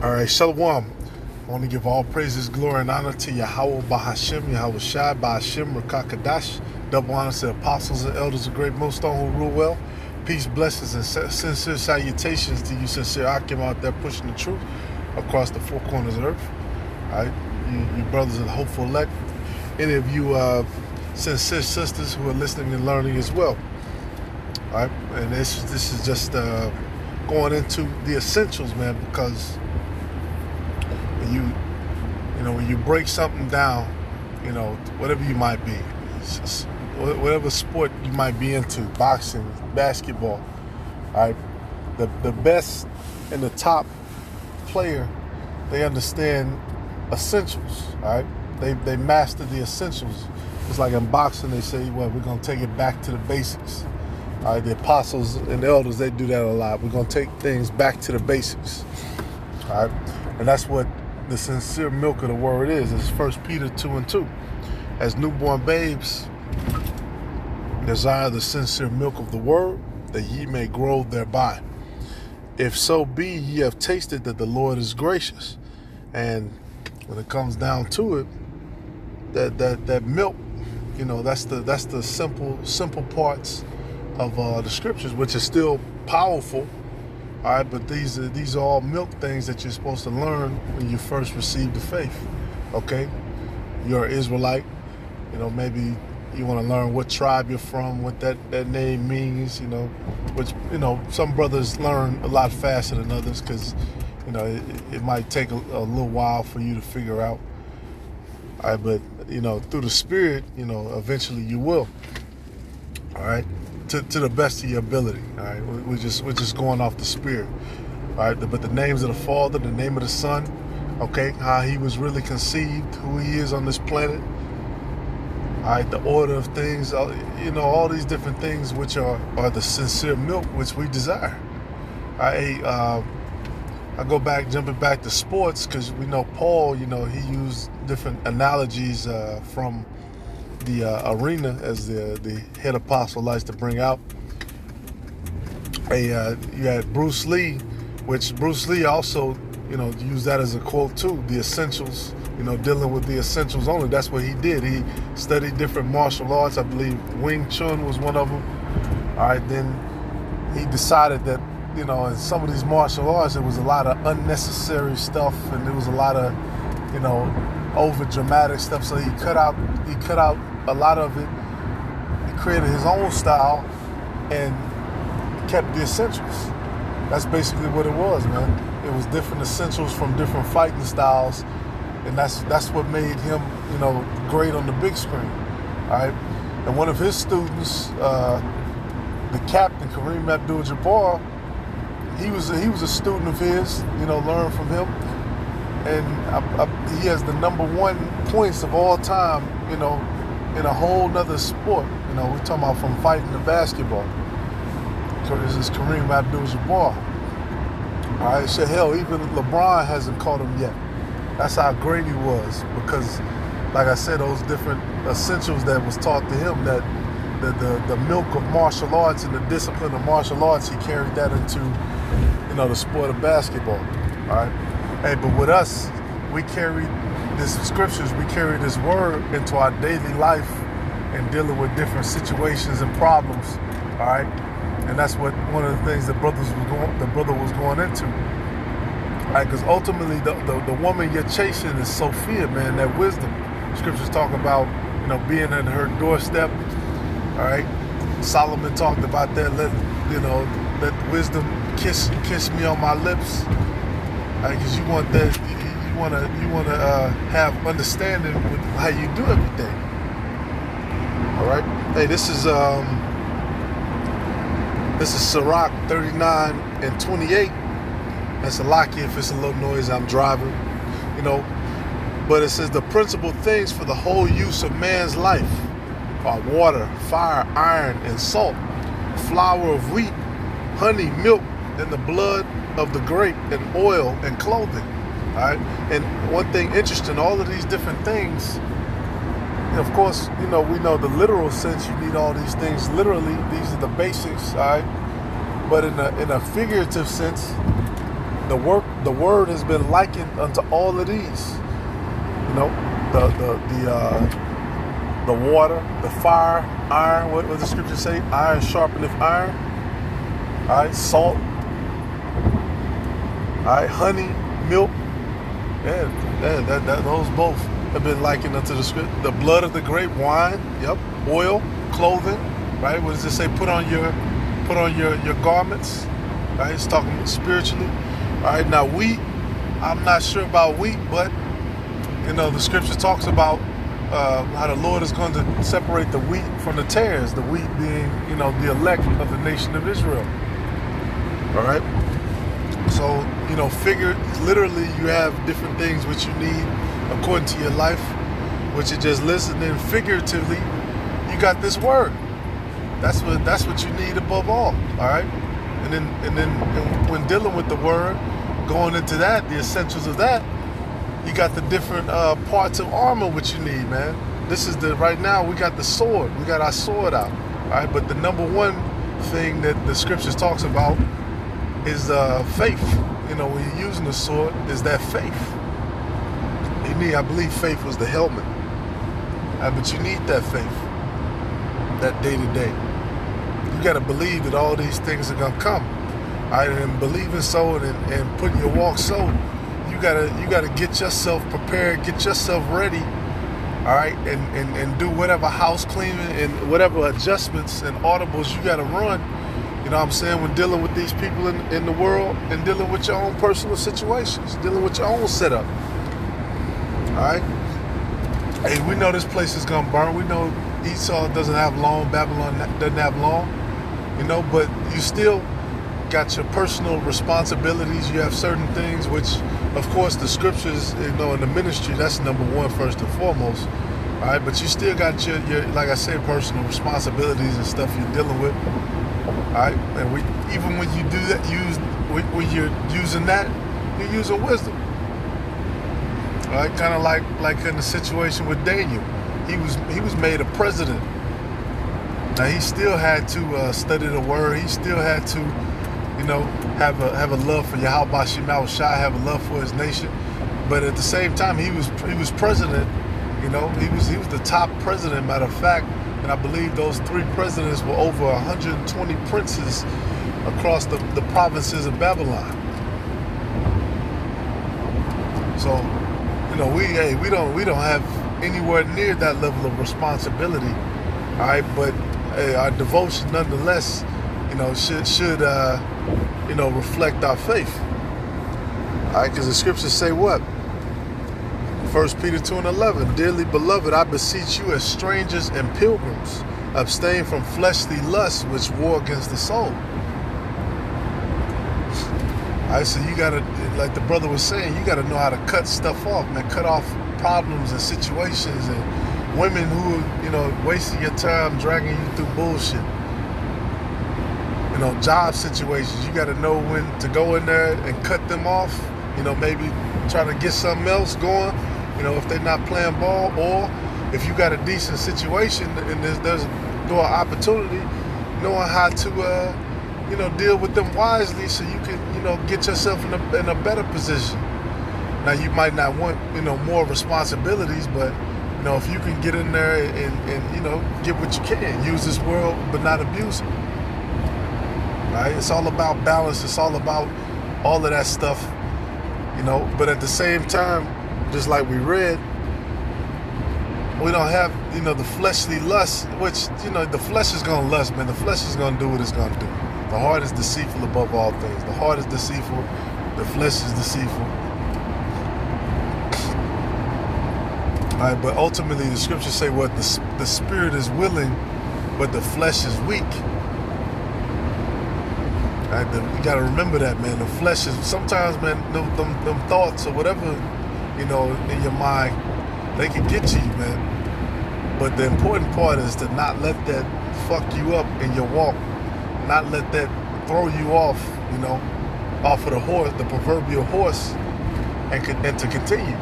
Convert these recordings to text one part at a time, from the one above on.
All right, Shalom. I want to give all praises, glory, and honor to Yahweh Bahashim, Yahweh Shai, Bahashim, Rakakadash. Double honor to the apostles and elders of Great Millstone who rule well. Peace, blessings, and sincere salutations to you, sincere Akim out there pushing the truth across the four corners of earth. All right, you brothers of the hopeful elect. Any of you sincere sisters who are listening and learning as well. All right, and this is just going into the essentials, man, because when you break something down, whatever you might be, whatever sport you might be into, boxing, basketball, all right, the best and the top player, they understand essentials, all right? They master the essentials. It's like in boxing, they say, well, we're going to take it back to the basics. All right, the apostles and the elders, they do that a lot. We're going to take things back to the basics. All right, and that's what the sincere milk of the word is. It's 1 Peter 2:2. As newborn babes, desire the sincere milk of the word, that ye may grow thereby. If so be ye have tasted that the Lord is gracious. And when it comes down to it, that milk, that's the simple parts of the scriptures, which is still powerful. All right, but these are all milk things that you're supposed to learn when you first receive the faith. Okay, you're an Israelite. Maybe you want to learn what tribe you're from, what that name means. Which some brothers learn a lot faster than others because it might take a little while for you to figure out. All right, but through the Spirit, eventually you will. All right. To the best of your ability. All right, we're just going off the Spirit. All right, but the names of the Father, the name of the Son, okay, how he was really conceived, who he is on this planet. All right, the order of things, all these different things which are the sincere milk which we desire. All right, I go back, jumping back to sports, because we know Paul, he used different analogies from the arena, as the head apostle likes to bring out. You had Bruce Lee, which Bruce Lee also, used that as a quote too, the essentials, dealing with the essentials only. That's what he did. He studied different martial arts. I believe Wing Chun was one of them. All right, then he decided that, in some of these martial arts, there was a lot of unnecessary stuff, and there was a lot of, over dramatic stuff. So he cut out a lot of it. He created his own style and kept the essentials. That's basically what it was, man. It was different essentials from different fighting styles, and that's what made him, great on the big screen. All right, and one of his students, the captain Kareem Abdul-Jabbar, he was a student of his. Learned from him. And he has the #1 points of all time, in a whole nother sport. We're talking about from fighting to basketball. This is Kareem Abdul-Jabbar. All right, so hell, even LeBron hasn't caught him yet. That's how great he was, because, like I said, those different essentials that was taught to him, that the milk of martial arts and the discipline of martial arts, he carried that into, the sport of basketball. All right. Hey, but with us, we carry this scriptures, we carry this word into our daily life and dealing with different situations and problems. All right, and that's what one of the things the brother was going into. All right, because ultimately the woman you're chasing is Sophia, man, that wisdom. Scriptures talk about being at her doorstep. All right, Solomon talked about that. Let wisdom kiss me on my lips. Because you want that, you want to have understanding with how you do everything. All right. Hey, this is Sirach 39:28. That's a lock if it's a little noise. I'm driving, But it says the principal things for the whole use of man's life are water, fire, iron, and salt, flour of wheat, honey, milk, and the blood of the grape, and oil, and clothing. All right. And one thing interesting, all of these different things, of course, we know the literal sense, you need all these things literally. These are the basics. All right. But in a figurative sense, the word has been likened unto all of these. You know, the water, the fire, iron. What does the scripture say? Iron sharpeneth iron. All right, salt. All right, honey, milk. Yeah, those both have been likened unto the script. The blood of the grape, wine. Yep. Oil, clothing. Right. What does it say? Put on your garments. Right. It's talking spiritually. All right. Now wheat. I'm not sure about wheat, but the scripture talks about how the Lord is going to separate the wheat from the tares. The wheat being, the elect of the nation of Israel. All right. So, literally you have different things which you need according to your life, which you just listen. And figuratively, you got this word. That's what you need above all. All right. And then when dealing with the word, going into that, the essentials of that, you got the different parts of armor which you need, man. This is right now we got the sword. We got our sword out. All right. But the number one thing that the scriptures talks about is faith. When you're using the sword, is that faith. I believe faith was the helmet. But you need that faith, that day to day. You got to believe that all these things are gonna come. All right, and believing so and putting your walk so, you gotta get yourself prepared, get yourself ready. All right, and do whatever house cleaning and whatever adjustments and audibles you gotta run. You know what I'm saying? When dealing with these people in the world and dealing with your own personal situations, dealing with your own setup. All right? Hey, we know this place is going to burn. We know Esau doesn't have long, Babylon doesn't have long, but you still got your personal responsibilities. You have certain things which, of course, the scriptures, in the ministry, that's number one, first and foremost. All right? But you still got your like I said, personal responsibilities and stuff you're dealing with. All right, and even when you do that, when you're using that, you're using wisdom. All right, kind of like in the situation with Daniel, he was made a president. Now he still had to study the word. He still had to, have a love for Yahweh Shema Shai, have a love for his nation. But at the same time, he was president. He was the top president. Matter of fact. And I believe those 3 presidents were over 120 princes across the provinces of Babylon. So, we don't have anywhere near that level of responsibility. All right, but our devotion nonetheless, should reflect our faith. All right, because the scriptures say what? 1 Peter 2:11, dearly beloved, I beseech you as strangers and pilgrims, abstain from fleshly lusts which war against the soul. All right, so you gotta, like the brother was saying, you gotta know how to cut stuff off, man. Cut off problems and situations and women who, wasting your time, dragging you through bullshit. Job situations, you gotta know when to go in there and cut them off. Maybe try to get something else going. If they're not playing ball, or if you got a decent situation and there's an opportunity, knowing how to, deal with them wisely so you can, get yourself in a better position. Now, you might not want, more responsibilities, but, if you can get in there and get what you can, use this world, but not abuse it. Right? It's all about balance. It's all about all of that stuff, but at the same time, just like we read, we don't have, the fleshly lust, which, the flesh is going to lust, man. The flesh is going to do what it's going to do. The heart is deceitful above all things. The heart is deceitful. The flesh is deceitful. All right, but ultimately the scriptures say what? The spirit is willing, but the flesh is weak. All right, you got to remember that, man. The flesh is, sometimes, man, them thoughts or whatever, in your mind, they can get to you, man. But the important part is to not let that fuck you up in your walk. Not let that throw you off, off of the horse, the proverbial horse, and to continue.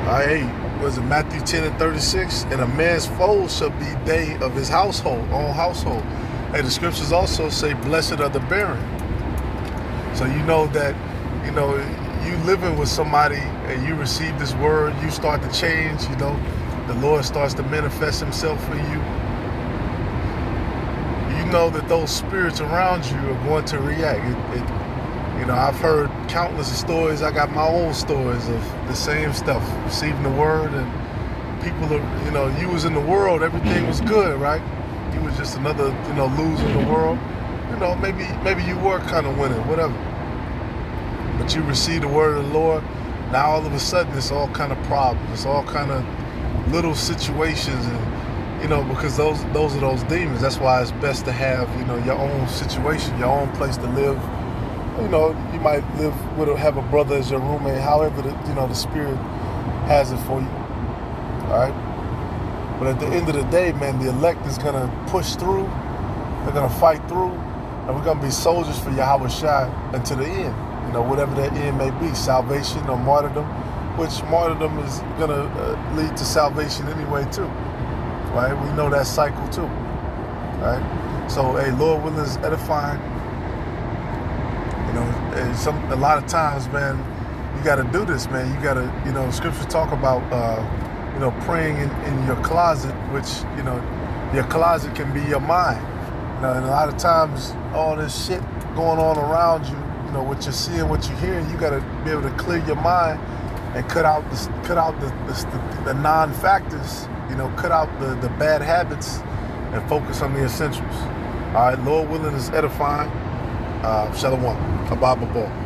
All right, was it Matthew 10:36? And a man's foes shall be they of his own household. Hey, the scriptures also say, blessed are the barren. So you know that, you living with somebody and you receive this word, you start to change, the Lord starts to manifest himself in you. You know that those spirits around you are going to react. I've heard countless of stories. I got my own stories of the same stuff, receiving the word, and people are, you was in the world, everything was good, right? You was just another, loser in the world. Maybe you were kind of winning, whatever. But you receive the word of the Lord. Now all of a sudden it's all kind of problems. It's all kind of little situations, and because those are those demons. That's why it's best to have your own situation, your own place to live. You might have a brother as your roommate, however the Spirit has it for you. All right. But at the end of the day, man, the elect is gonna push through. They're gonna fight through, and we're gonna be soldiers for Yahweh Shai until the end. Whatever that end may be, salvation or martyrdom, which martyrdom is gonna lead to salvation anyway too. Right? We know that cycle too. Right? So, hey, Lord willing is edifying. And a lot of times, man, you got to do this, man. You got to, scriptures talk about, praying in your closet, which, your closet can be your mind. And a lot of times, all this shit going on around you, what you're seeing, what you're hearing, you got to be able to clear your mind and cut out the non-factors, cut out the bad habits and focus on the essentials. All right, Lord willing is edifying. Shalom. Abba Ball.